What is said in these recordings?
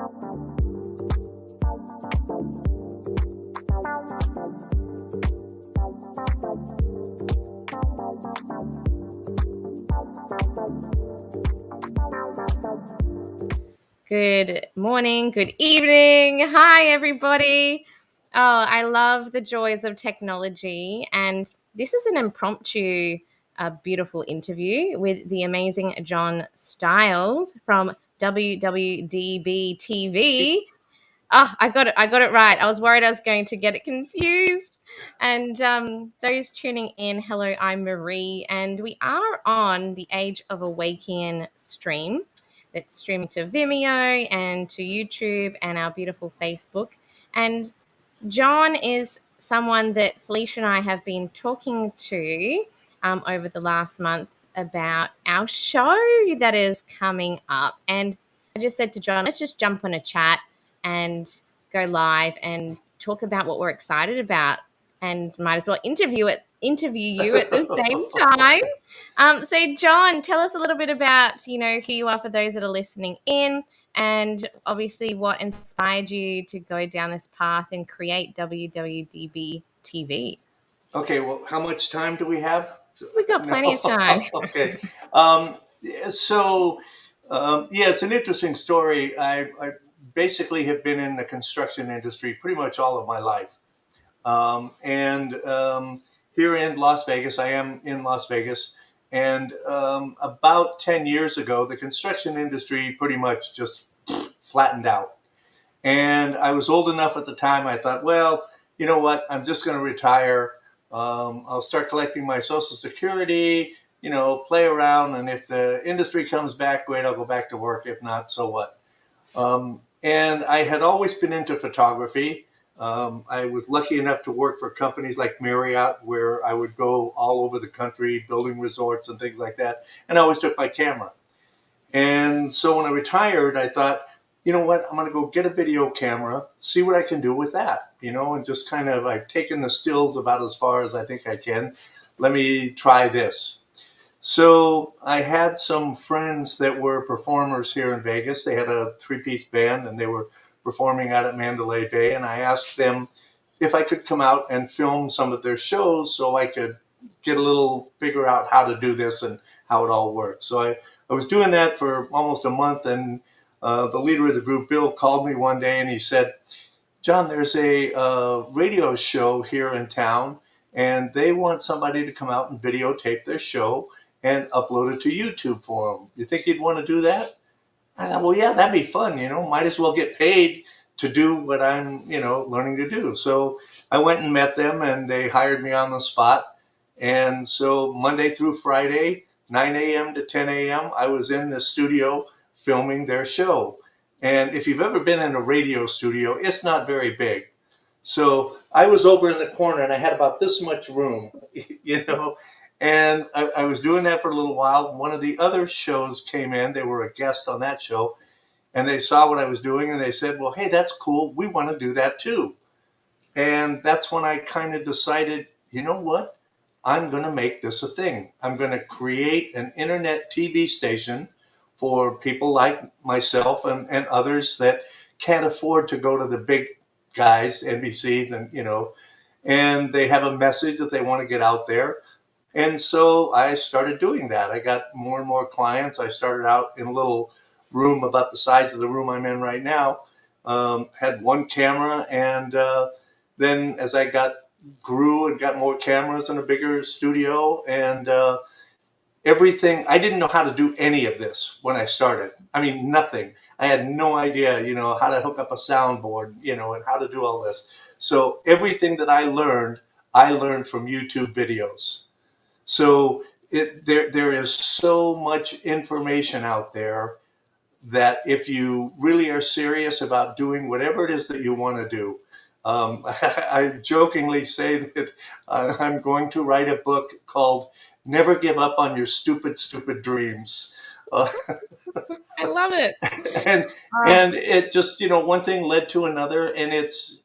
Good morning, good evening. Hi, everybody. Oh, I love the joys of technology. And this is an impromptu, beautiful interview with the amazing John Styles from WWDB TV. Oh, I got it. I got it right. I was worried I was going to get it confused. And those tuning in, hello, I'm Marie, and we are on the Age of Awæcnian stream. That's streaming to Vimeo and to YouTube and our beautiful Facebook. And John is someone that Felicia and I have been talking to over the last month about our show that is coming up. And I just said to John, let's just jump on a chat and go live and talk about what we're excited about, and might as well interview you at the same time. So John, tell us a little bit about who you are for those that are listening in, and obviously what inspired you to go down this path and create WWDB TV. Okay, well, how much time do we have? We've got plenty of time. Okay. Um, so, yeah, it's an interesting story. I basically have been in the construction industry pretty much all of my life. And here in Las Vegas, I am in Las Vegas. And about 10 years ago, the construction industry pretty much just flattened out. And I was old enough at the time, I thought, well, you know what? I'm just going to retire. I'll start collecting my Social Security, play around. And if the industry comes back, great, I'll go back to work. If not, so what? And I had always been into photography. I was lucky enough to work for companies like Marriott, where I would go all over the country building resorts and things like that. And I always took my camera. And so when I retired, I thought, you know what, I'm going to go get a video camera, see what I can do with that, and just kind of, I've taken the stills about as far as I think I can. Let me try this. So I had some friends that were performers here in Vegas. They had a three-piece band and they were performing out at Mandalay Bay. And I asked them if I could come out and film some of their shows so I could figure out how to do this and how it all works. So I was doing that for almost a month, and the leader of the group, Bill, called me one day and he said, John, there's a radio show here in town, and they want somebody to come out and videotape their show and upload it to YouTube for them. You think you'd want to do that? I thought, well, yeah, that'd be fun, might as well get paid to do what I'm, learning to do. So I went and met them, and they hired me on the spot. And so Monday through Friday, 9 a.m. to 10 a.m., I was in the studio filming their show. And if you've ever been in a radio studio, it's not very big. So I was over in the corner and I had about this much room, and I was doing that for a little while. One of the other shows came in. They were a guest on that show, and they saw what I was doing and they said, well, hey, that's cool. We want to do that too. And that's when I kind of decided, you know what? I'm going to make this a thing. I'm going to create an internet TV station for people like myself and others that can't afford to go to the big guys, NBCs, and they have a message that they want to get out there. And so I started doing that. I got more and more clients. I started out in a little room about the size of the room I'm in right now, had one camera, and then as I grew and got more cameras and a bigger studio and everything. I didn't know how to do any of this when I started. I mean, nothing. I had no idea, how to hook up a soundboard, and how to do all this. So everything that I learned from YouTube videos. So there is so much information out there that if you really are serious about doing whatever it is that you want to do, I jokingly say that I'm going to write a book called Never Give Up on Your Stupid, Stupid Dreams. I love it. And it just, one thing led to another, and it's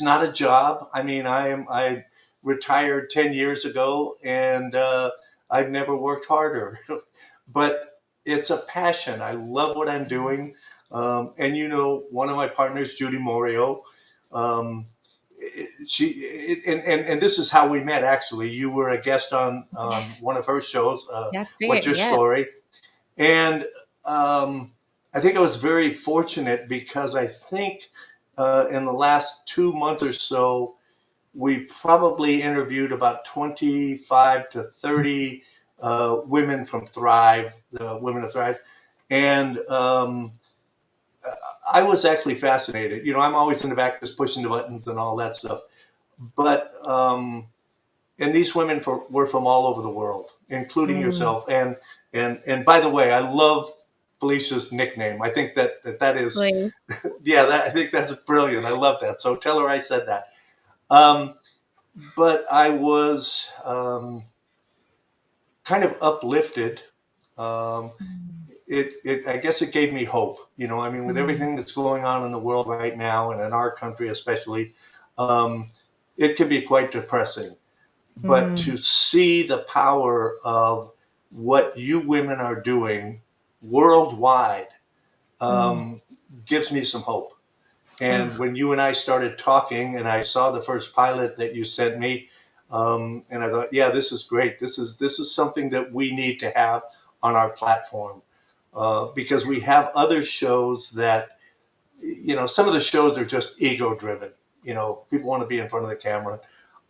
not a job. I mean, I retired 10 years ago, and I've never worked harder. But it's a passion. I love what I'm doing. And one of my partners, Judy Morio, um, and this is how we met. Actually, you were a guest on Yes, one of her shows. that's What's it. your Yeah. story? And I think I was very fortunate because I think in the last 2 months or so, we probably interviewed about 25 to 30 women from Thrive, the Women of Thrive. And I was actually fascinated. I'm always in the back just pushing the buttons and all that stuff. But, and these women were from all over the world, including Mm, yourself. And by the way, I love Felicia's nickname. I think that is, please. yeah, I think that's brilliant. I love that. So tell her I said that. Um, but I was kind of uplifted. Um, Mm, I guess it gave me hope. I mean, with mm, everything that's going on in the world right now, and in our country especially, um, it can be quite depressing. But mm, to see the power of what you women are doing worldwide mm. um, gives me some hope. And Oh, when you and I started talking, and I saw the first pilot that you sent me, and I thought, yeah, this is great. This is something that we need to have on our platform because we have other shows that, some of the shows are just ego driven. People want to be in front of the camera,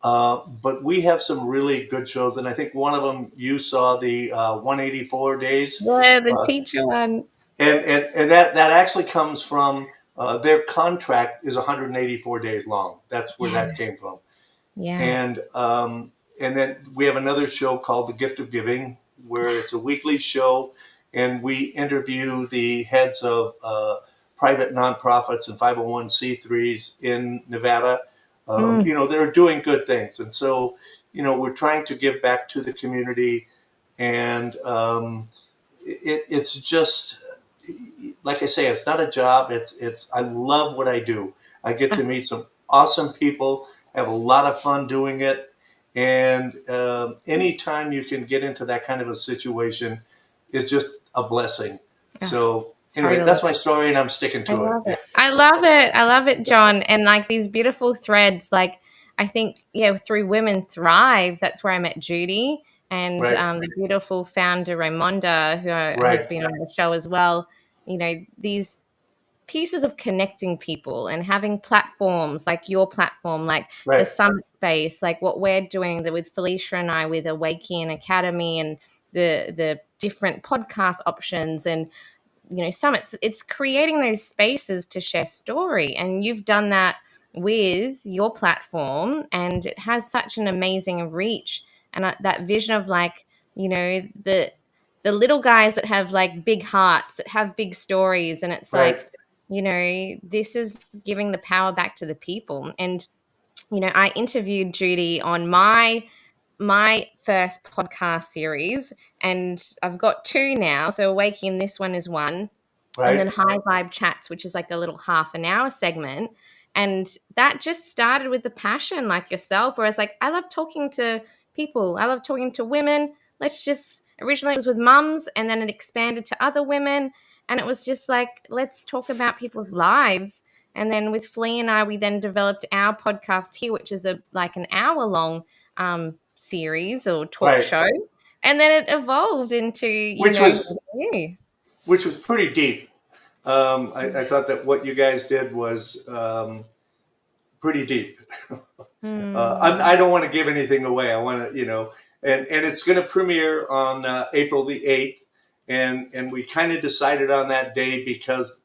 but we have some really good shows, and I think one of them you saw, the 184 days. yeah, the Uh, teacher one. and that actually comes from their contract is 184 days long. That's where Yeah, that came from. yeah. And then we have another show called The Gift of Giving, where it's a weekly show, and we interview the heads of private nonprofits and 501c3s in Nevada. Mm, They're doing good things, and so we're trying to give back to the community, and it's just like I say, it's not a job. It's I love what I do. I get ah, to meet some awesome people, have a lot of fun doing it, and anytime you can get into that kind of a situation is just a blessing. ah, So anyway, totally. that's my story, and I'm sticking I to it. love it. I love it. I love it, John. And like these beautiful threads, like I think, yeah, through Women Thrive, that's where I met Judy and Right, the beautiful founder Raimonda, who has right, been on the show as well. These pieces of connecting people and having platforms like your platform, like the right, summit space, like what we're doing with Felicia and I with Awæcnian Academy and the different podcast options and summits. It's creating those spaces to share story, and you've done that with your platform, and it has such an amazing reach. And that vision of like the little guys that have like big hearts, that have big stories, and it's right, like this is giving the power back to the people. And I interviewed Judy on my first podcast series, and I've got two now. So Awakening, this one is one, and then right, High Vibe Chats, which is like a little half an hour segment. And that just started with the passion, like yourself, where I was like, I love talking to people, I love talking to women. Let's just, originally it was with mums, and then it expanded to other women. And it was just like, let's talk about people's lives. And then with Flea and I, we then developed our podcast here, which is a like an hour long series or talk right. show. And then it evolved into, Which was you. which was pretty deep. I thought that what you guys did was pretty deep. Hmm. I don't want to give anything away. I want to, and it's going to premiere on April the 8th. And we kind of decided on that day because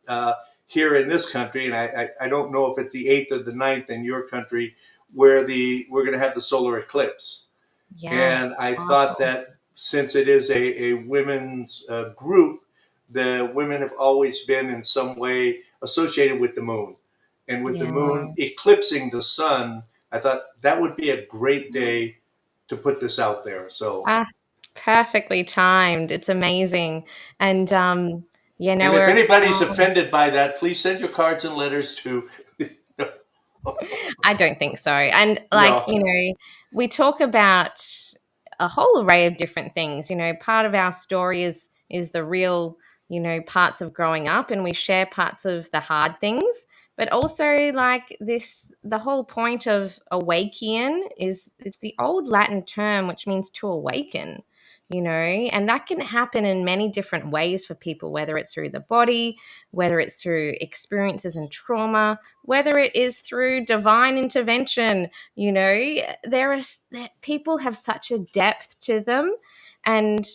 here in this country, and I don't know if it's the 8th or the 9th in your country, where we're going to have the solar eclipse. Yeah. And I thought Powerful. that since it is a women's group, the women have always been in some way associated with the moon. And with the Yeah. moon eclipsing the sun, I thought that would be a great day to put this out there. So, Ah, perfectly timed. It's amazing. And and if we're anybody's excited. offended by that, please send your cards and letters to. I don't think so. And like, No, we talk about a whole array of different things. Part of our story is the real, parts of growing up, and we share parts of the hard things. But also, like this, the whole point of Awæcnian is it's the old Latin term which means to awaken, and that can happen in many different ways for people, whether it's through the body, whether it's through experiences and trauma, whether it is through divine intervention. People have such a depth to them, and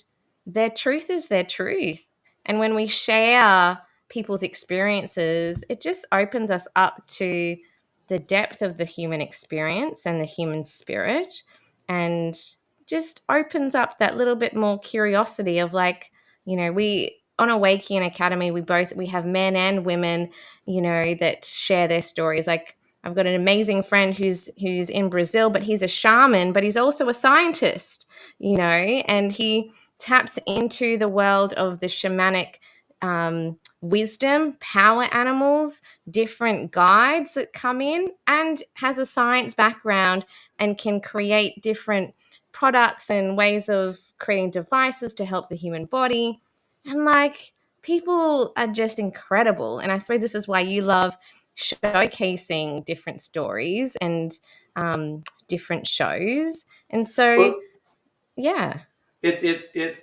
their truth is their truth. And when we share people's experiences, it just opens us up to the depth of the human experience and the human spirit, and just opens up that little bit more curiosity of, like, we on Awæcnian Academy, we have men and women, that share their stories. Like, I've got an amazing friend who's in Brazil, but he's a shaman, but he's also a scientist, and he taps into the world of the shamanic wisdom, power animals, different guides that come in, and has a science background and can create different products and ways of creating devices to help the human body. And like, people are just incredible. And I suppose this is why you love showcasing different stories and different shows. And so, Well, yeah. it it it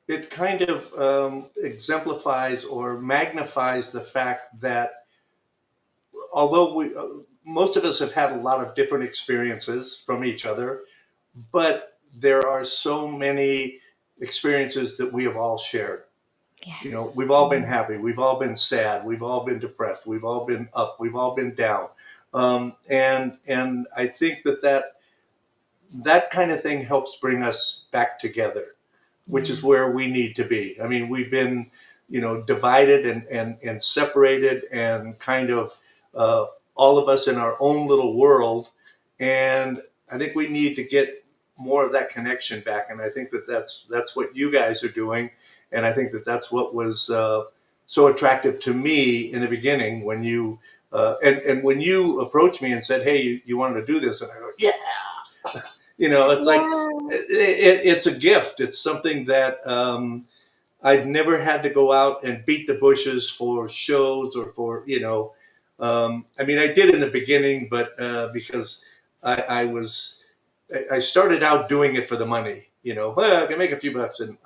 it kind of exemplifies or magnifies the fact that although most of us have had a lot of different experiences from each other, but there are so many experiences that we have all shared. Yes. We've all been happy, we've all been sad, we've all been depressed, we've all been up, we've all been down, and I think that kind of thing helps bring us back together, which is Yeah. where we need to be. I mean, we've been, divided and separated and kind of uh, all of us in our own little world. And I think we need to get more of that connection back. And I think that that's what you guys are doing. And I think that that's what was so attractive to me in the beginning when and when you approached me and said, "Hey, you wanted to do this," and I go, "Yeah." It's like Yeah. it's a gift. It's something that I've never had to go out and beat the bushes for shows or for I mean, I did in the beginning, but because I started out doing it for the money. Well, I can make a few bucks, and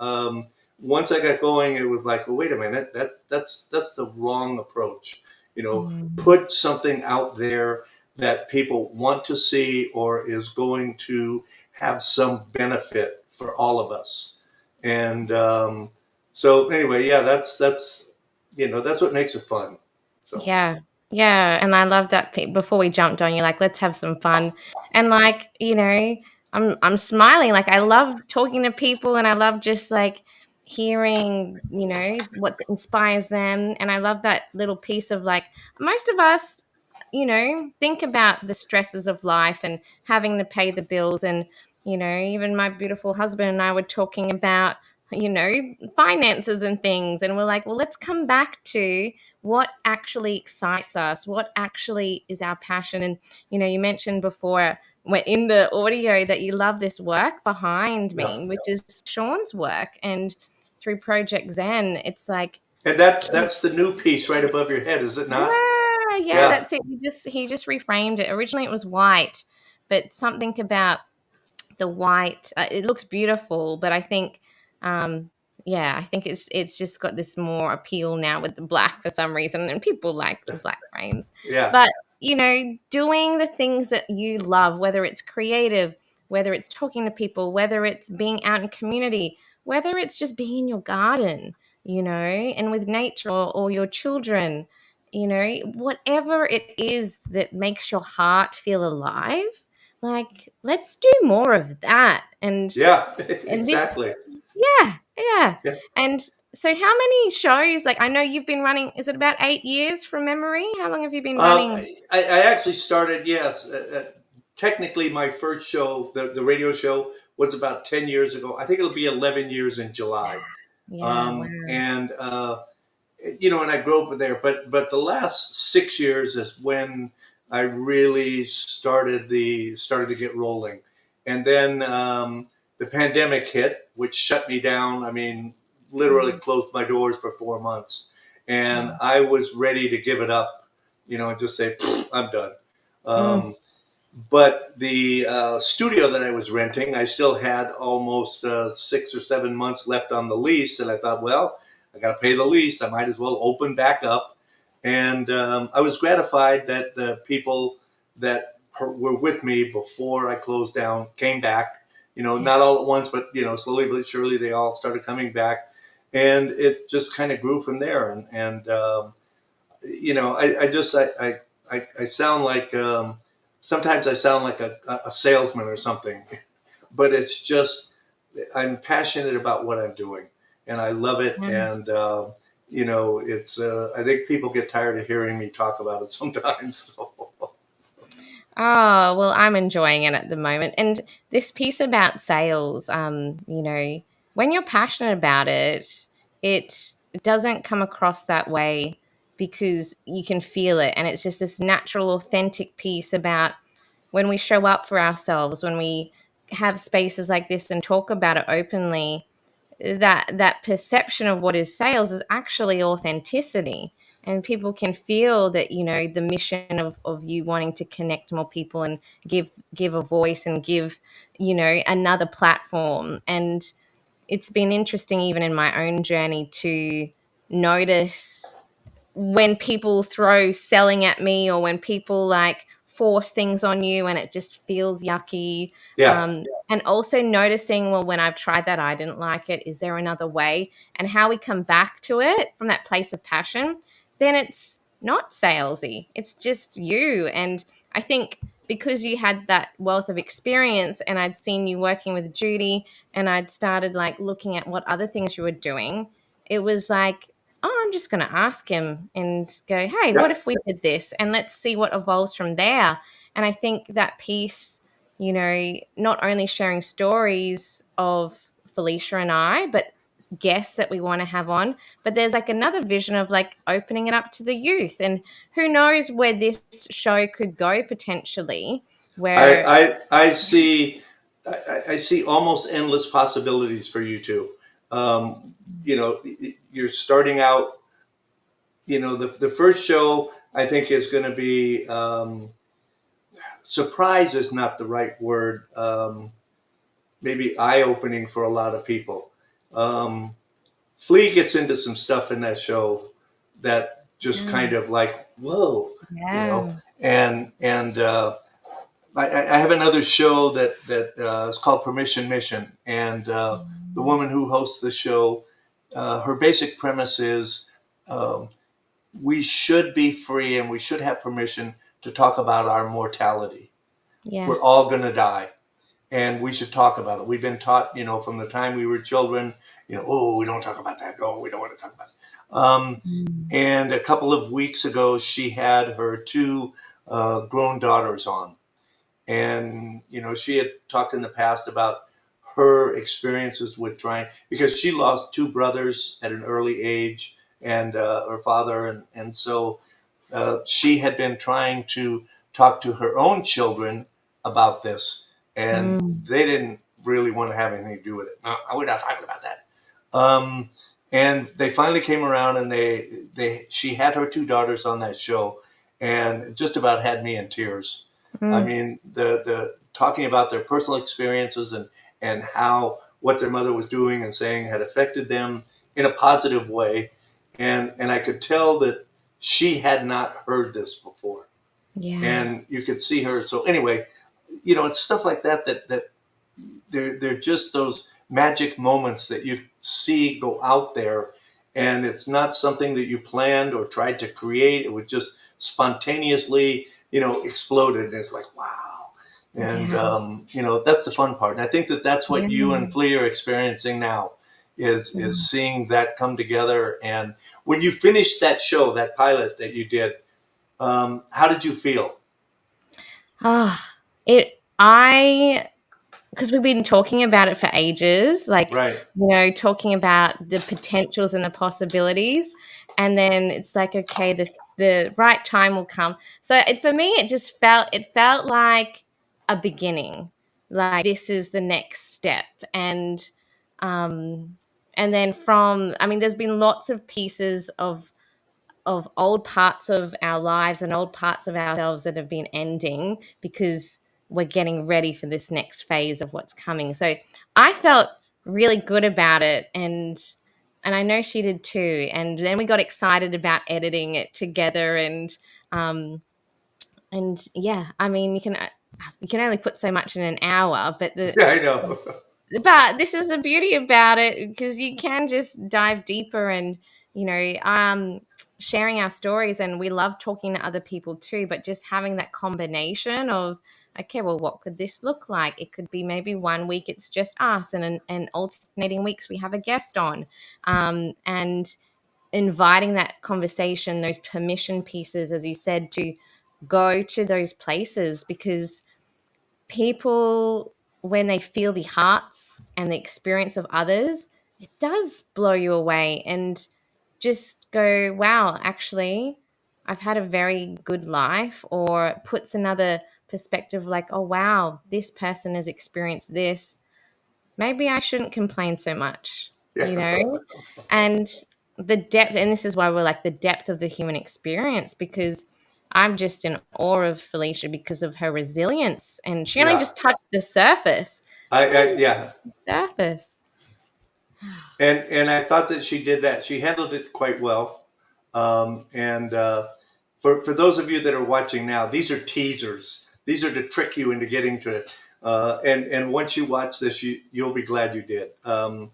once I got going, it was like, well, wait a minute, that's the wrong approach. Mm. Put something out there that people want to see or is going to have some benefit for all of us. And so anyway, yeah, that's what makes it fun. So Yeah. Yeah, and I love that before we jumped on, you're like, "Let's have some fun." And, like, I'm smiling, like, I love talking to people, and I love just, like, hearing, what inspires them, and I love that little piece of, like, most of us, think about the stresses of life and having to pay the bills, and, even my beautiful husband and I were talking about, finances and things, and we're like, "Well, let's come back to what actually excites us, what actually is our passion." And you mentioned before in the audio that you love this work behind yeah, me, which is Sean's work. And through Project Zen, it's like, and that's the new piece right above your head, is it not? yeah, Yeah, that's it. He just reframed it. Originally it was white, but something about the white, it looks beautiful, but I think, um yeah, I think it's just got this more appeal now with the black for some reason, and people like the black frames. yeah, But doing the things that you love, whether it's creative, whether it's talking to people, whether it's being out in community, whether it's just being in your garden, and with nature, or your children, whatever it is that makes your heart feel alive, like, let's do more of that. yeah, And this, exactly. yeah, yeah. Yeah. And so how many shows, like, I know you've been running, is it about 8 years from memory? How long have you been running? I actually started, yes. Technically, my first show, the radio show, was about 10 years ago. I think it'll be 11 years in July. Yeah, wow. And and I grew up there. But the last 6 years is when I really started to get rolling. And then the pandemic hit, which shut me down. I mean, literally Mm. closed my doors for 4 months, and I was ready to give it up, and just say I'm done. Mm. Um, but the studio that I was renting, I still had almost 6 or 7 months left on the lease, and I thought, well, I got to pay the lease. I might as well open back up. And I was gratified that the people that were with me before I closed down came back. Yeah. Not all at once, but slowly but surely they all started coming back, and it just kind of grew from there. I sound like sometimes I sound like a salesman or something, but it's just I'm passionate about what I'm doing, and I love it. Yeah. And it's I think people get tired of hearing me talk about it sometimes. So. Oh, well, I'm enjoying it at the moment. And this piece about sales, when you're passionate about it, it doesn't come across that way because you can feel it. And it's just this natural, authentic piece about when we show up for ourselves, when we have spaces like this and talk about it openly, that perception of what is sales is actually authenticity, and people can feel that the mission of you wanting to connect more people and give a voice and give another platform. And it's been interesting even in my own journey to notice when people throw selling at me, or when people like force things on you and it just feels yucky. Yeah, And also noticing, well, when I've tried that, I didn't like it. Is there another way? And how we come back to it from that place of passion, then it's not salesy. It's just you. And I think because you had that wealth of experience and I'd seen you working with Judy and I'd started like looking at what other things you were doing, it was like, oh, I'm just going to ask him and go, hey, what yeah. if we did this? And let's see what evolves from there. And I think that piece, not only sharing stories of Felicia and I, but guests that we want to have on, but there's like another vision of like opening it up to the youth. And who knows where this show could go potentially, where, I see I see almost endless possibilities for you two. You're starting out. The first show I think is going to be surprise is not the right word. Maybe eye opening for a lot of people. Um, Flea gets into some stuff in that show that just yeah, kind of like whoa, you know. yeah, And I have another show that is called Permission Mission, and the woman who hosts the show, her basic premise is um, we should be free and we should have permission to talk about our mortality. yeah, We're all going to die, and we should talk about it. We've been taught, from the time we were children, oh, we don't talk about that. No, we don't want to talk about it. mm, And a couple of weeks ago, she had her two grown daughters on, and she had talked in the past about her experiences with trying, because she lost two brothers at an early age, and her father, and so she had been trying to talk to her own children about this, and mm, they didn't really want to have anything to do with it. No, we're not talking about that. Um, and they finally came around, and she had her two daughters on that show, and just about had me in tears. I mm, mean, the talking about their personal experiences, and how what their mother was doing and saying had affected them in a positive way, and I could tell that she had not heard this before, yeah, and you could see her. So anyway, it's stuff like that they're just those magic moments that you see go out there, and it's not something that you planned or tried to create. It was just spontaneously, exploded, and it's like wow. And yeah, that's the fun part. And I think that that's what you yeah. and Flea are experiencing now, is Mm. seeing that come together. And when you finished that show, that pilot that you did, how did you feel? Ah, I because we've been talking about it for ages, like, Right. talking about the potentials and the possibilities, and then it's like, okay, the right time will come. So for me, it felt like a beginning, like this is the next step, and um, And then from, I mean, there's been lots of pieces of old parts of our lives and old parts of ourselves that have been ending because we're getting ready for this next phase of what's coming. So I felt really good about it, and I know she did too. And then we got excited about editing it together, um and yeah, I mean, you can only put so much in an hour, Yeah, I know. but this is the beauty about it, because you can just dive deeper and, you know, sharing our stories, and we love talking to other people too, but just having that combination of, okay, well, what could this look like? It could be maybe one week it's just us, and alternating weeks we have a guest on, and inviting that conversation, those permission pieces, as you said, to go to those places, because people, when they feel the hearts and the experience of others, it does blow you away, and just go, wow, actually, I've had a very good life, or it puts another perspective, like, oh, wow, this person has experienced this. Maybe I shouldn't complain so much, Yeah. you know? And the depth, and this is why we're like the depth of the human experience, because I'm just in awe of Felicia because of her resilience, and she only Yeah. just touched the surface. She I only touched yeah. the surface. And I thought that she did that. She handled it quite well. And for those of you that are watching now, these are teasers. These are to trick you into getting to it. And once you watch this, you'll be glad you did. And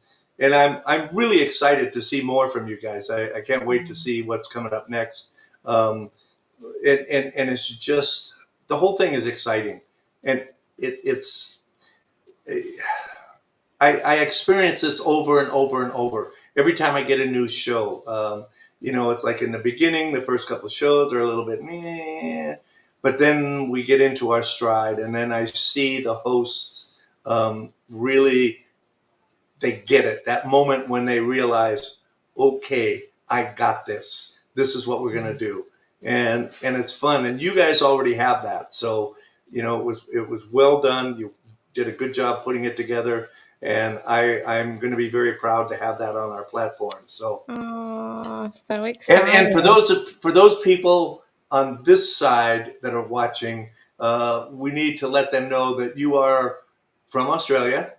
I'm really excited to see more from you guys. I can't wait to see what's coming up next. Um, and it's just, the whole thing is exciting, and it's I experience this over and over and over every time I get a new show. It's like in the beginning, the first couple of shows are a little bit meh, but then we get into our stride, and then I see the hosts really, they get it. That moment when they realize, okay, I got this. This is what we're gonna do, and it's fun. And you guys already have that, so it was well done. You did a good job putting it together, and I'm going to be very proud to have that on our platform. So, Oh, so and excited. for those people on this side that are watching, we need to let them know that you are from Australia,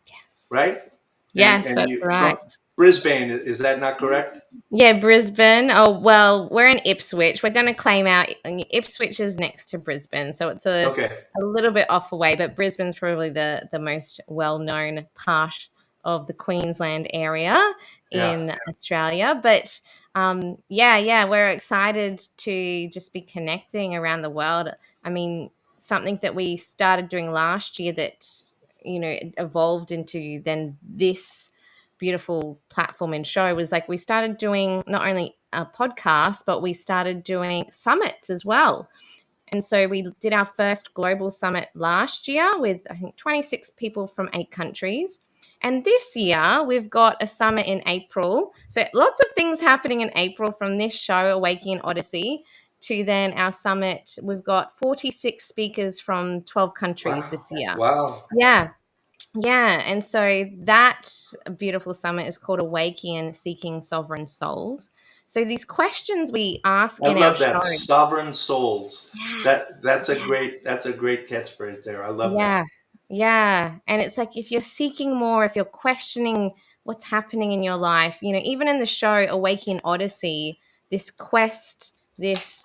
Yes. right? And Yes, and that's you right. from Brisbane, is that not correct? Yeah, Brisbane. Oh, well, we're in Ipswich. We're going to claim our Ipswich is next to Brisbane, so it's Okay. a little bit off away, but Brisbane's probably the most well-known part of the Queensland area Yeah. in Australia. But yeah, we're excited to just be connecting around the world. I mean, something that we started doing last year that, evolved into then this beautiful platform and show was, like, we started doing not only a podcast, but we started doing summits as well. And so we did our first global summit last year with, I think, 26 people from 8 countries. And this year we've got a summit in April. So lots of things happening in April, from this show, Awæcnian Odyssey, to then our summit. We've got 46 speakers from 12 countries Wow. this year. Wow. Yeah. Yeah, and so that beautiful summit is called Awæcnian Seeking Sovereign Souls. So these questions we ask I in our love show. that, sovereign souls. That Yes. that's a Yeah. great catchphrase there. I love that. Yeah. Yeah. And it's like, if you're seeking more, if you're questioning what's happening in your life, even in the show Awæcnian Odyssey, this quest, this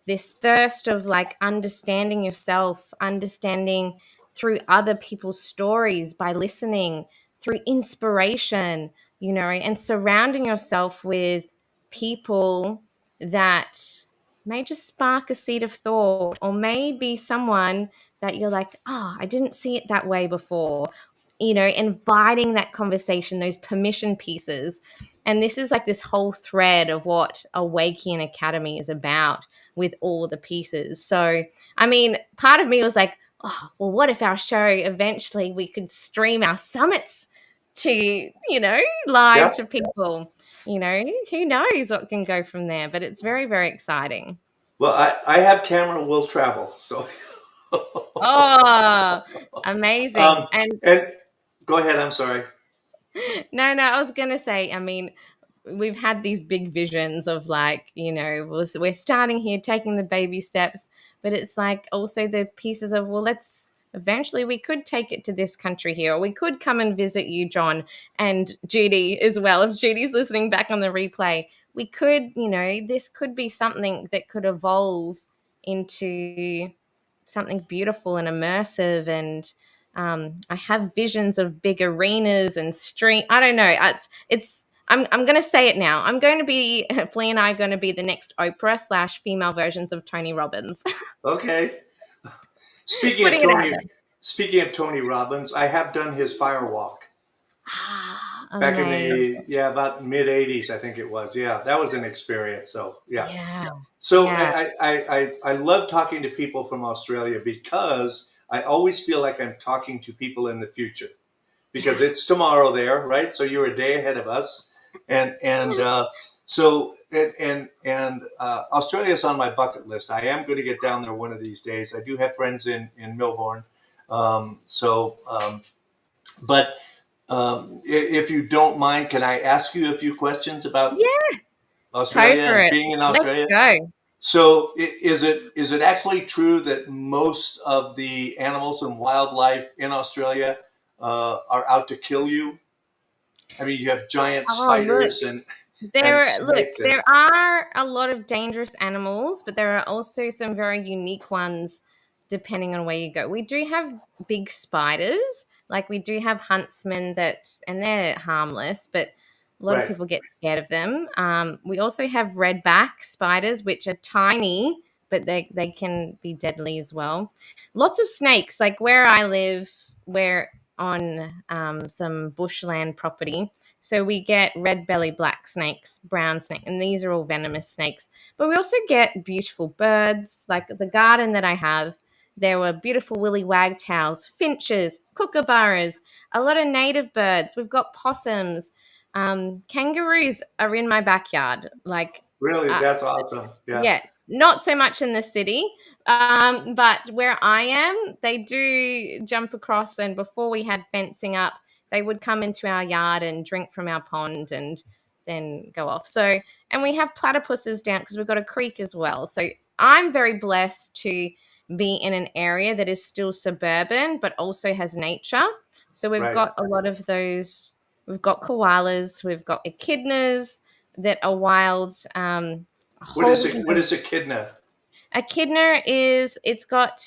thirst of, like, understanding yourself, understanding through other people's stories, by listening, through inspiration, and surrounding yourself with people that may just spark a seed of thought, or maybe someone that you're like, oh, I didn't see it that way before. Inviting that conversation, those permission pieces. And this is like this whole thread of what Awakening Academy is about, with all the pieces. So, I mean, part of me was like, oh, well, what if our show eventually we could stream our summits to, live Yeah. to people? Who knows what can go from there, but it's very, very exciting. Well, I have camera will travel. So, Oh, amazing. um, and go ahead. I'm sorry. No, no, I was gonna say, I mean, we've had these big visions of like, we're starting here, taking the baby steps, but it's like also the pieces of, well, let's eventually we could take it to this country here, or we could come and visit you, John, and Judy as well. If Judy's listening back on the replay, we could, this could be something that could evolve into something beautiful and immersive and I have visions of big arenas and street. I don't know. I'm going to say it now. I'm going to be Flea and I are going to be the next Oprah slash female versions of Tony Robbins. Okay. Speaking of Putting it out Tony, there. speaking of Tony Robbins, I have done his firewalk Ah, back in amazing. the about mid '80s, I think it was. Yeah, that was an experience. So yeah. Yeah. So Yeah. I love talking to people from Australia because I always feel like I'm talking to people in the future because it's tomorrow there, right? So you're a day ahead of us, and so Australia's on my bucket list. I am going to get down there one of these days. I do have friends in Melbourne, but if you don't mind, can I ask you a few questions about Yeah. Go Australia for and it. being in Let's Australia? go. So is it actually true that most of the animals and wildlife in Australia are out to kill you? I mean, you have giant Oh, look. spiders and snakes and There are a lot of dangerous animals, but there are also some very unique ones depending on where you go. We do have big spiders, like we do have huntsmen and they're harmless, but a lot of right, people get scared of them. We also have redback spiders, which are tiny, but they can be deadly as well. Lots of snakes, like where I live, we're on some bushland property, so we get red belly black snakes, brown snake, and these are all venomous snakes. But we also get beautiful birds, like the garden that I have. There were beautiful willy wagtails, finches, kookaburras, a lot of native birds. We've got possums. Kangaroos are in my backyard. really, Uh, that's awesome. Yeah, yeah, not so much in the city, but where I am, they do jump across. And before we had fencing up, they would come into our yard and drink from our pond and then go off. So, and we have platypuses down because we've got a creek as well. So I'm very blessed to be in an area that is still suburban, but also has nature. So we've right. got a lot of those. We've got koalas, we've got echidnas that are wild. A What whole is it? heap What of is echidna? echidna it's got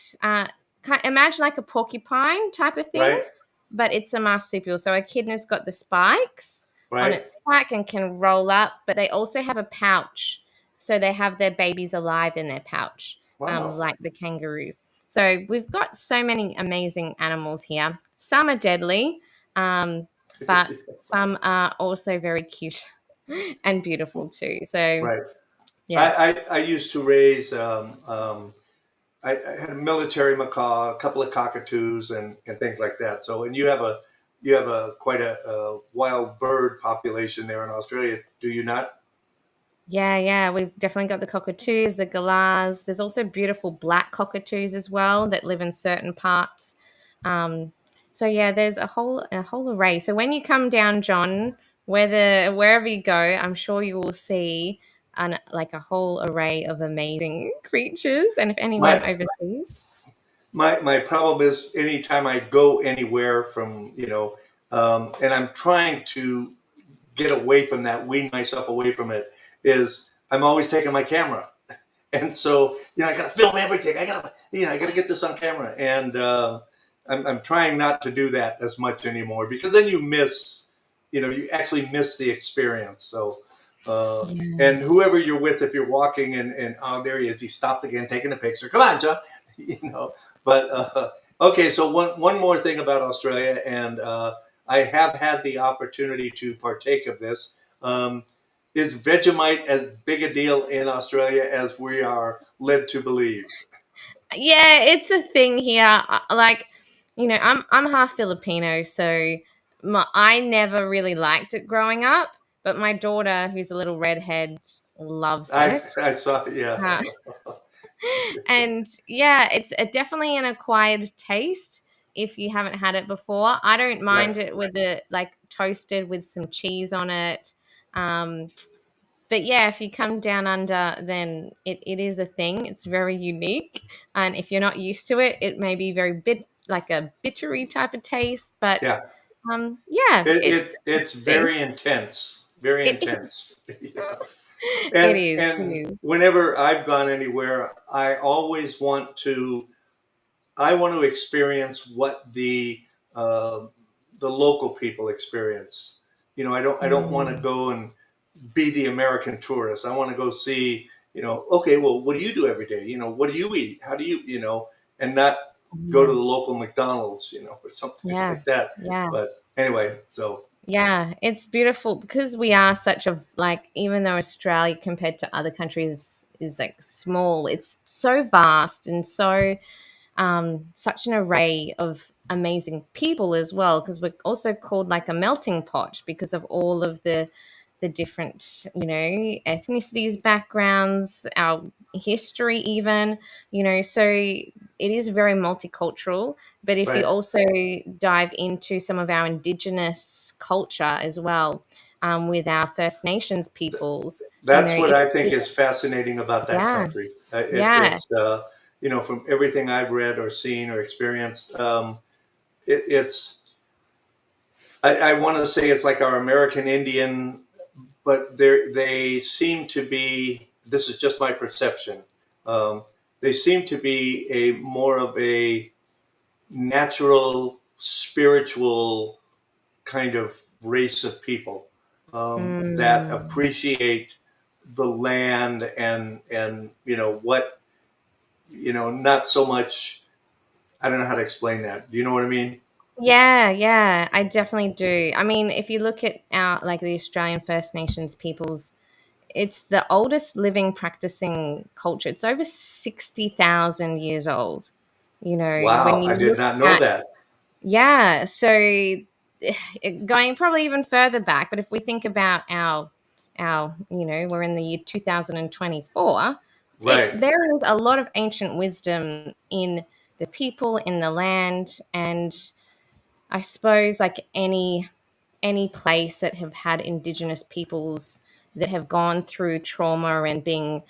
imagine like a porcupine type of thing, Right, but it's a marsupial. So echidna's got the spikes on right. its back and can roll up, but they also have a pouch, so they have their babies alive in their pouch, Wow. like the kangaroos. So we've got so many amazing animals here. Some are deadly, but some are also very cute and beautiful too. So Right. yeah. I used to raise. I had a military macaw, a couple of cockatoos, and things like that. So, and you have a quite a wild bird population there in Australia, do you not? Yeah, yeah, we've definitely got the cockatoos, the galahs. There's also beautiful black cockatoos as well that live in certain parts. Um, so yeah, there's a whole array. So when you come down, John, wherever you go, I'm sure you will see like a whole array of amazing creatures. And if anyone My overseas, my problem is anytime I go anywhere and I'm trying to get away from that, wean myself away from it, is I'm always taking my camera. And so, I got to film everything. I got to get this on camera. And I'm trying not to do that as much anymore because then you actually miss the experience. So, yeah. and whoever you're with, if you're walking and oh, there he is, he stopped again, taking a picture. Come on, John, you know. But okay, so one more thing about Australia, and I have had the opportunity to partake of this. Is Vegemite as big a deal in Australia as we are led to believe? Yeah, it's a thing here. Like, I'm half Filipino, so I never really liked it growing up. But my daughter, who's a little redhead, loves I it. I saw, yeah. Uh, and yeah, it's definitely an acquired taste. if you haven't had it before. I don't Right. mind it with the like toasted with some cheese on it. Um, but yeah, if you come down under, then it is a thing. It's very unique, and if you're not used to it, it may be very like a bittery type of taste. But Yeah. yeah, It's thing. very intense. Very It intense. Yeah. it And is. It and is. whenever I've gone anywhere, I want to experience what uh, the local people experience. I don't want to Mm, go and be the American tourist. I want to go see, okay, well, what do you do every day? What do you eat? How do and not go to the mm. local McDonald's, or something Yeah, like that. yeah. But anyway, so Yeah, it's beautiful because we are such a like even though Australia compared to other countries is like small, it's so vast and so such an array of amazing people as well because we're also called like a melting pot because of all of the different ethnicities, backgrounds, our history even, so it is very multicultural. But if you right. also dive into some of our indigenous culture as well, with our First Nations peoples, That's what I think it is fascinating about that yeah, country. yeah. From everything I've read or seen or experienced, it's I want to say it's like our American Indian, but they seem to be. This is just my perception. Um, they seem to be a more of a natural, spiritual kind of race of people that Mm. appreciate the land and what not so much. I don't know how to explain that. Do you know what I mean? Yeah, yeah, I definitely do. I mean, if you look at our like the Australian First Nations peoples, it's the oldest living practicing culture. It's over 60,000 years old. When Wow, you I did look not know at that. yeah, so going probably even further back, but if we think about we're in the year 2024, Right, there is a lot of ancient wisdom in the people, in the land, and I suppose like any place that have had indigenous peoples that have gone through trauma and being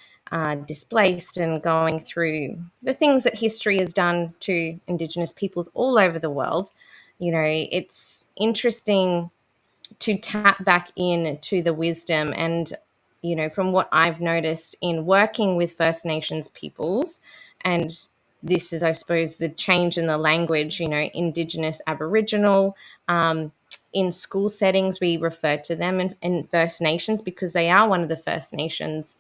displaced and going through the things that history has done to indigenous peoples all over the world, it's interesting to tap back in to the wisdom. And from what I've noticed in working with First Nations peoples, and this is I suppose the change in the language, Indigenous, Aboriginal, in school settings we refer to them in First Nations because they are one of the First Nations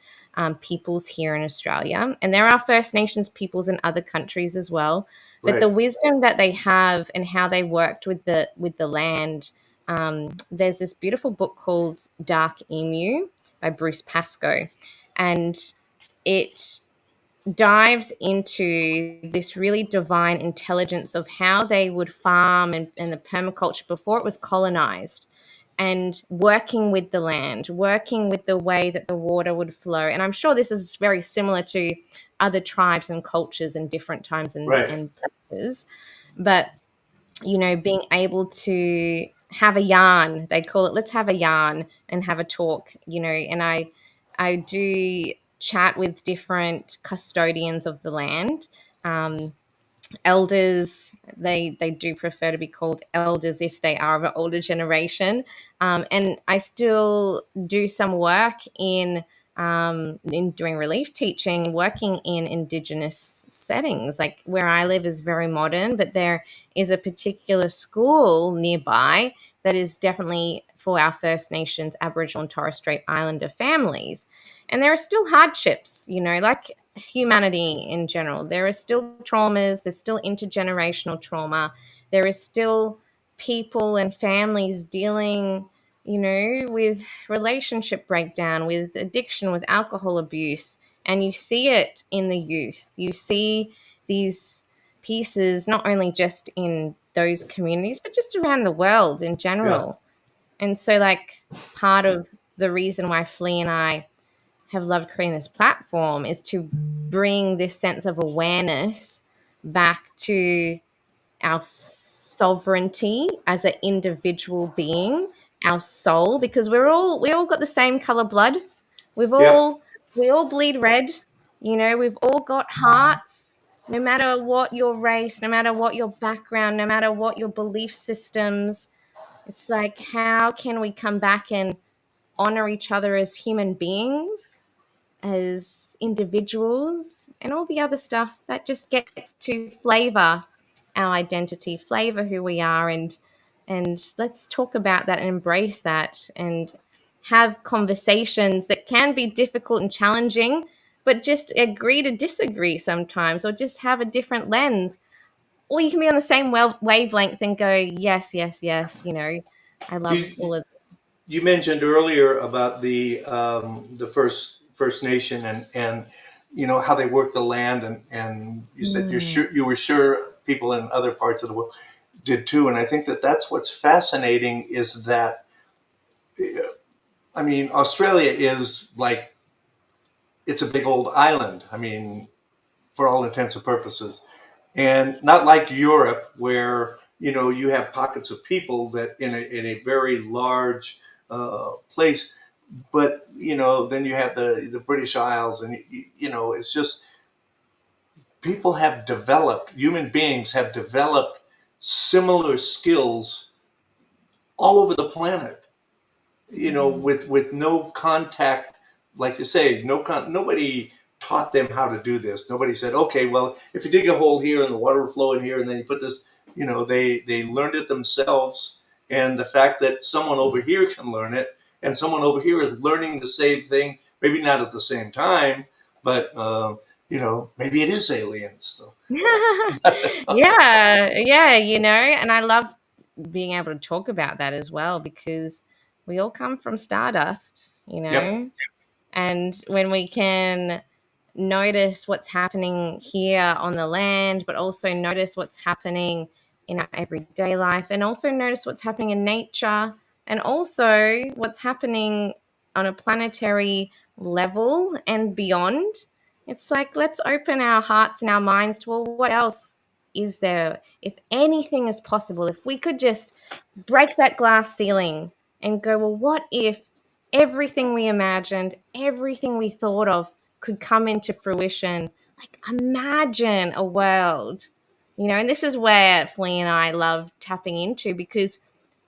peoples here in Australia, and there are First Nations peoples in other countries as well. But right, the wisdom that they have and how they worked with the land, there's this beautiful book called Dark Emu by Bruce Pascoe, and it dives into this really divine intelligence of how they would farm and the permaculture before it was colonized, and working with the land, working with the way that the water would flow. And I'm sure this is very similar to other tribes and cultures in different times right, and places. But being able to have a yarn, they call it, let's have a yarn and have a talk, and I do chat with different custodians of the land, um, elders. They do prefer to be called elders if they are of an older generation, and I still do some work in doing relief teaching, working in indigenous settings. Like where I live is very modern, but there is a particular school nearby that is definitely for our First Nations, Aboriginal and Torres Strait Islander families. And there are still hardships, like humanity in general. There are still traumas, there's still intergenerational trauma. There is still people and families dealing, with relationship breakdown, with addiction, with alcohol abuse. And you see it in the youth. You see these pieces not only just in those communities, but just around the world in yeah, general. And so, like, part of the reason why Flea and I have loved creating this platform is to bring this sense of awareness back to our sovereignty as an individual being, our soul, because we all got the same color blood. We've Yep. all we all bleed red. We've all got hearts. No matter what your race, no matter what your background, no matter what your belief systems, it's like, how can we come back and honor each other as human beings, as individuals, and all the other stuff that just gets to flavor our identity, flavor who we are, and let's talk about that and embrace that and have conversations that can be difficult and challenging, but just agree to disagree sometimes, or just have a different lens, or you can be on the same wavelength and go, yes, yes, yes, I love You all of you mentioned earlier about the First Nation and how they work the land, and you said this. you were sure people in other parts of the world did too. And I think that that's what's fascinating is that, I mean, Australia is like, it's a big old island. I mean, for all intents and purposes, and not like Europe, where you have pockets of people that in a very large place. But then you have the British Isles, and it's just, people have developed, human beings have developed similar skills all over the planet, Mm. with no contact, like you say, nobody taught them how to do this. Nobody said, okay, well, if you dig a hole here and the water will flow in here, and then you put this, they learned it themselves. And the fact that someone over here can learn it, and someone over here is learning the same thing, maybe not at the same time, but maybe it is aliens. So, Yeah, yeah, and I love being able to talk about that as well, because we all come from stardust. yep, And when we can notice what's happening here on the land, but also notice what's happening in our everyday life, and also notice what's happening in nature, and also what's happening on a planetary level and beyond. It's like, let's open our hearts and our minds to, well, what else is there? If anything is possible, if we could just break that glass ceiling and go, well, what if everything we imagined, everything we thought of could come into fruition? Like, imagine a world, and this is where Flea and I love tapping into, because,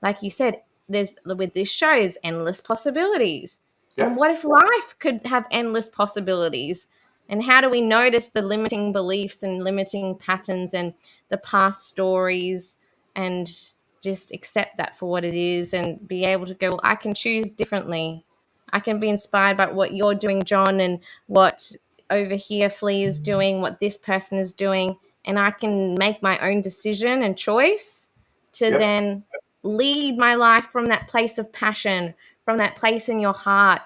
like you said, there's, with this show, there's endless possibilities. And yep, what if life could have endless possibilities? And how do we notice the limiting beliefs and limiting patterns and the past stories, and just accept that for what it is, and be able to go, well, I can choose differently. I can be inspired by what you're doing, John, and what over here Flea is doing, what this person is doing, and I can make my own decision and choice to yep, then lead my life from that place of passion, from that place in your heart.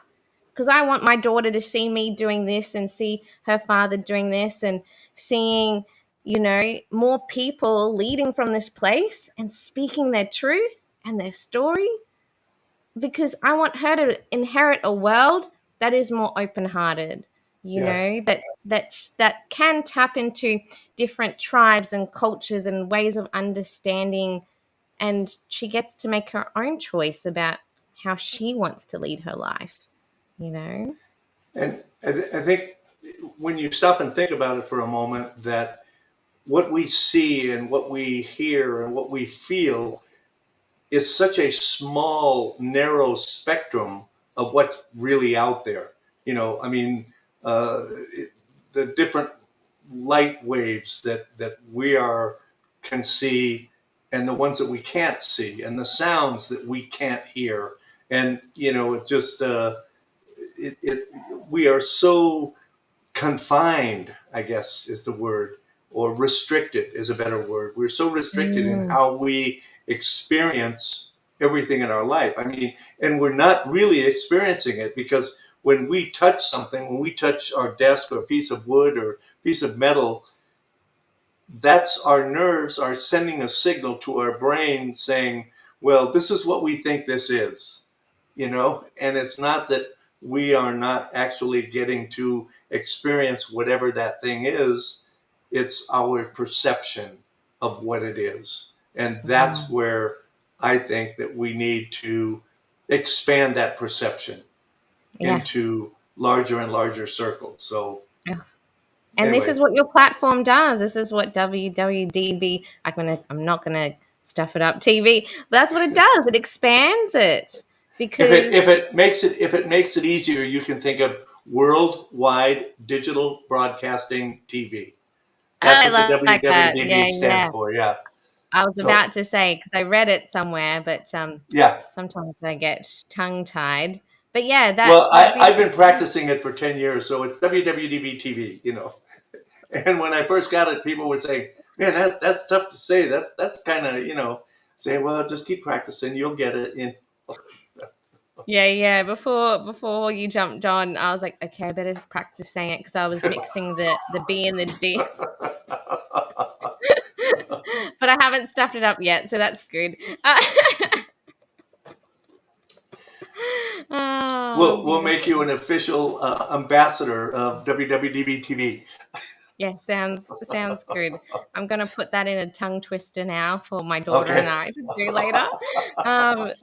Because I want my daughter to see me doing this and see her father doing this, and seeing, more people leading from this place and speaking their truth and their story, because I want her to inherit a world that is more open-hearted, yes. that can tap into different tribes and cultures and ways of understanding, and she gets to make her own choice about how she wants to lead her life, you know? And I think when you stop and think about it for a moment, that what we see and what we hear and what we feel is such a small, narrow spectrum of what's really out there. I mean, uh, the different light waves that we are can see, and the ones that we can't see, and the sounds that we can't hear, and it just it we are so confined, I guess is the word, or restricted is a better word. We're so restricted in Mm. how we experience everything in our life. I mean, and we're not really experiencing it, because when we touch something, when we touch our desk or a piece of wood or a piece of metal, that's our nerves are sending a signal to our brain saying, well, this is what we think this is, and it's not that we are not actually getting to experience whatever that thing is. It's our perception, of what it is. And that's Wow. where I think that we need to expand that perception Yeah. into larger and larger circles. So Yeah. And this anyway, is what your platform does. This is what WWDB. I'm not gonna stuff it up. TV. That's what it does. It expands it because if it makes it easier, you can think of worldwide digital broadcasting TV. That's I what the like that. WWDB Yeah, stands yeah. for. Yeah. I was So about to say because I read it somewhere, but yeah. sometimes I get tongue tied. But yeah, Well, that I've beautiful. been practicing it for 10 years, so it's WWDB TV, you know. And when I first got it, people would say, man, that's tough to say. That's kind of, you know, say, well, just keep practicing. You'll get it. In. Yeah, yeah. Before you jumped on, I was like, okay, I better practice saying it because I was mixing the B and the D, but I haven't stuffed it up yet, so that's good. Oh, We'll make you beautiful. an official ambassador of WWDB TV. Yeah, sounds good. I'm gonna put that in a tongue twister now for my daughter and Okay. I to do later.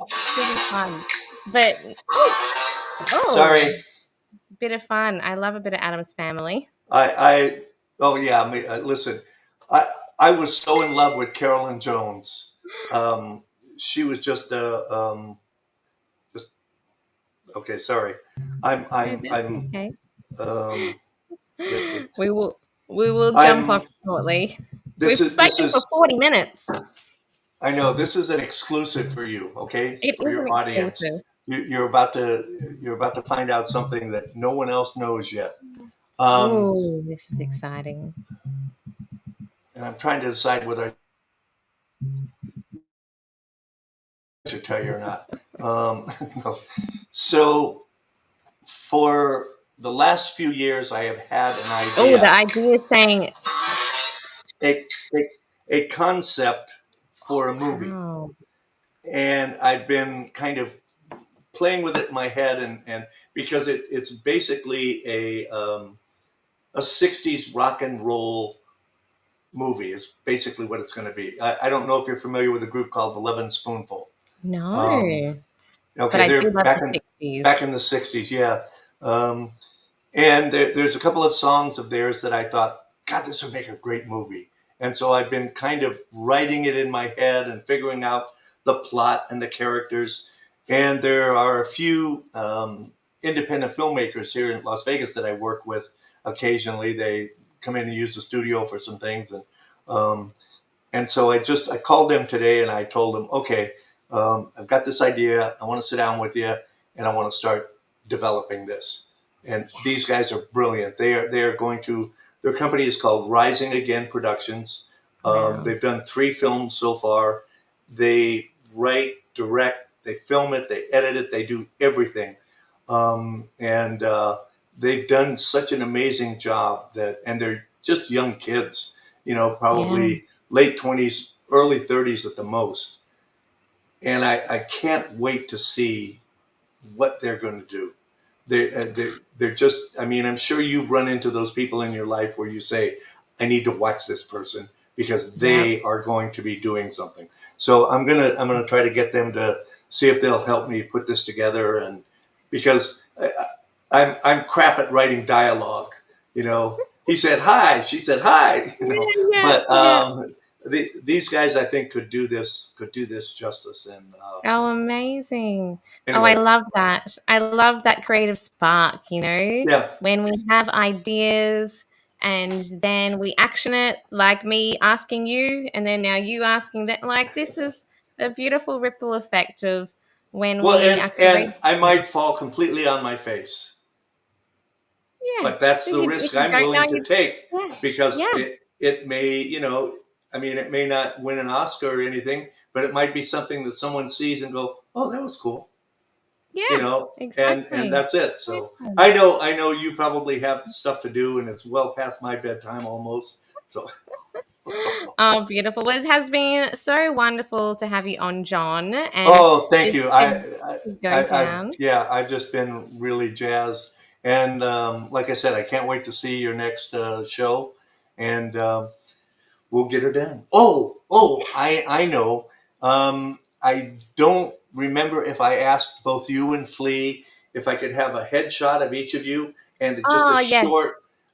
Should be fun. But yeah, Sorry. oh, bit of fun. I love a bit of Adam's Family. I oh yeah. Listen, I I was so in love with Carolyn Jones. She was just okay. Sorry. No, that's I'm okay. um, it, We will we will jump I'm off shortly. this We've is this spoken for is 40 minutes. I know this is an exclusive for you, okay, It for is your an audience. exclusive. You're about to find out something that no one else knows yet. Um, Oh, this is exciting. and I'm trying to decide whether I should tell you or not. No. So for the last few years, I have had an Oh, the idea, idea saying, a, a, a concept for a movie, wow, and I've been kind of playing with it in my head, and because it's basically a 60s rock and roll movie is basically what it's going to be. I don't know if you're familiar with a group called the Levin Spoonful. Um, no. But okay, I do they're love the 60s. back in the 60s, yeah. Um, and there's a couple of songs of theirs that I thought, God, this would make a great movie. And so I've been kind of writing it in my head and figuring out the plot and the characters. And there are a few independent filmmakers here in Las Vegas that I work with occasionally. They come in and use the studio for some things, um, and so I called them today and I told them, okay, I've got this idea. I want to sit down with you and I want to start developing this. And these guys are brilliant. They are going to. Their company is called Rising Again Productions. Wow. They've done 3 films so far. They write, direct, they film it, they edit it, they do everything, and they've done such an amazing job and they're just young kids, you know, Yeah. probably late 20s, early 30s at the most. And I can't wait to see what they're going to do. They're just, I mean, I'm sure you've run into those people in your life where you say, I need to watch this person because Yeah. they are going to be doing something. So I'm gonna try to get them to see if they'll help me put this together. And because I'm crap at writing dialogue, you know, he said hi, she said hi, you know, Yeah, yeah, but yeah. these guys I think could do this justice. And Oh, amazing. Oh, I anyway, love that. I love that creative spark, yeah. when we have ideas and then we action it, like me asking you, and then now you asking that. Like, this is the beautiful ripple effect of when Well, we actually and I register it. might fall completely on my face, Yeah. but that's If the if risk you I'm don't know, willing to you, take yeah, because yeah, it may, you know, I mean, it may not win an Oscar or anything, but it might be something that someone sees and go, "Oh, that was cool," you yeah, know, and exactly. that's it. So Yeah. I know you probably have stuff to do, and it's well past my bedtime almost. So Oh, beautiful. Well, it has been so wonderful to have you on, John, and oh, thank it's you. good to go I've down. yeah, I've just been really jazzed, and like I said, I can't wait to see your next show, and We'll get her done. I know. I don't remember if I asked both you and Flea if I could have a headshot of each of you and just Oh, yes.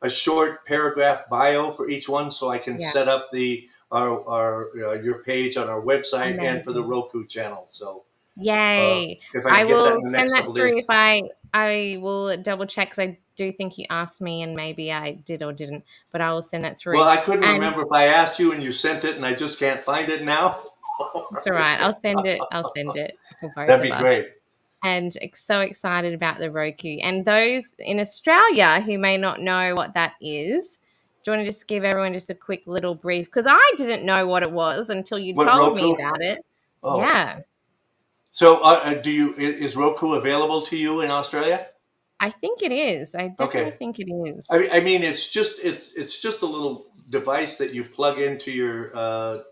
a short paragraph bio for each one, so I can Yeah. set up the our your page on our website and for the Amazing. Roku channel. So Yay. if I I can get that will in the next send that couple of through if days. I will double check because I do think you asked me and maybe I did or didn't, but I will send that Well, through. I couldn't And remember if I asked you and you sent it, and I just can't find it now. it's all right. I'll send it. I'll send it for both That'd of be us. great. And so excited about the Roku. And those in Australia who may not know what that is, do you want to just give everyone just a quick little brief? Because I didn't know what it was until you What, told me Roku? about it. Oh, Yeah, so is Roku available to you in Australia? I think it is. I definitely Okay. think it is. I mean, it's just a little device that you plug into your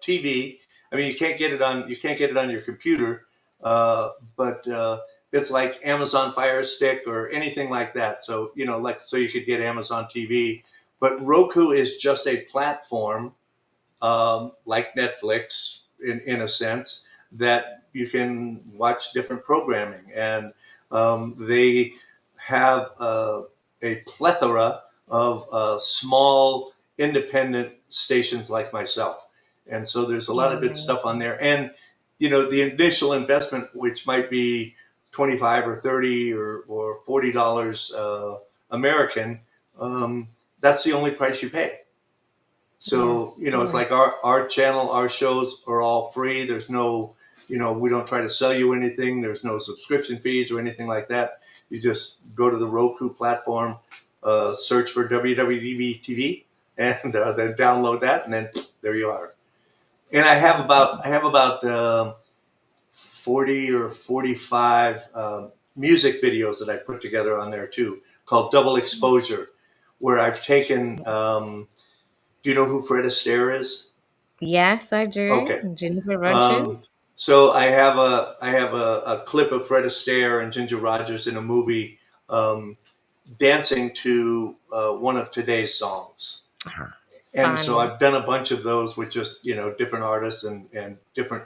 TV. I mean, you can't get it on your computer, but it's like Amazon Fire Stick or anything like that. So like so you could get Amazon TV, but Roku is just a platform like Netflix in a sense that you can watch different programming, and they have a plethora of small independent stations like myself, and so there's a lot of good stuff on Amazing. there. And the initial investment, which might be 25 or 30 or $40 American, that's the only price you pay. Yeah. So, it's Yeah. like our channel, our shows are all free. There's no, we don't try to sell you anything. There's no subscription fees or anything like that. You just go to the Roku platform, search for WWDB TV, and then download that, and then there you are. And Awesome. I have about 40 or 45 music videos that I put together on there too, called Double Exposure, where I've taken. Do you know who Fred Astaire is? Yes, I do. Okay. Ginger Um, Rogers. so I have a clip of Fred Astaire and Ginger Rogers in a movie dancing to one of today's songs. Ah, And so fun. I've done a bunch of those with just different artists and different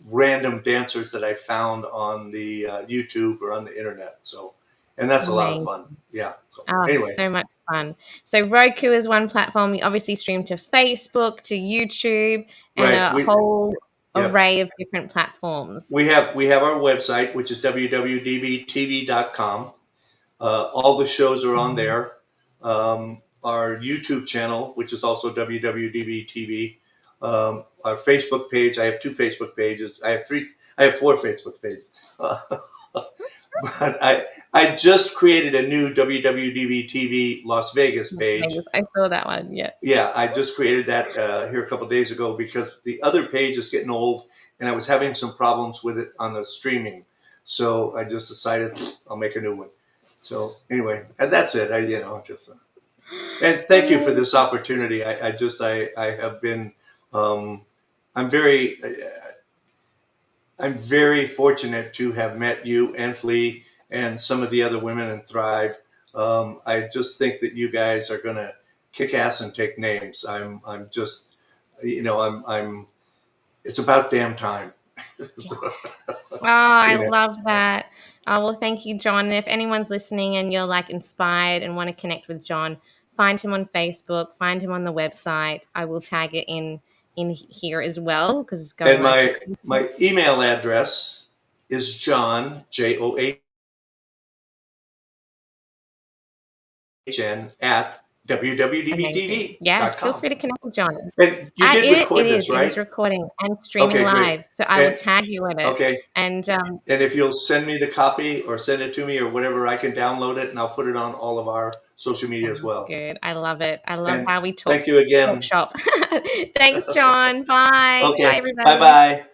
random dancers that I found on the YouTube or on the internet. So, and that's a lot of Amazing. fun. Yeah. So Oh, anyway, so much fun. So Roku is one platform. You obviously stream to Facebook, to YouTube, and right. a whole Yep. array of different platforms. We have our website, which is www.dbtv.com. All the shows are on Mm. there. Our YouTube channel, which is also WWDB our Facebook page. I have two Facebook pages. I have three. I have four Facebook pages. Uh, but I just created a new WWDB Las Vegas page. I saw that one. Yeah. Yeah, I just created that here a couple of days ago because the other page is getting old, and I was having some problems with it on the streaming. So I just decided I'll make a new one. So anyway, and that's it. Just and thank you for this Amazing. opportunity. I have been I'm very I'm very fortunate to have met you and Flea and some of the other women in Thrive. I just think that you guys are going to kick ass and take names. I'm just, I'm. It's about damn time. Yeah. So, Oh, I you know, love that. Oh, well, thank you, John. And if anyone's listening and you're like inspired and want to connect with John, find him on Facebook, find him on the website. I will tag it in here as well because it's going and live for Christmas. my email address is John JOHN at Amazing. Yeah, feel www.dbtv.com. free to connect with John. And you At did it, record this, it is right? recording and streaming Okay, great. live. So I will And tag you in it. okay, And and if you'll send me the copy or send it to me or whatever, I can download it and I'll put it on all of our social media as sounds well. good. I love it. I love And how we thank you talk again. shop. Thanks, John. Bye. Bye, Okay, bye everybody. bye.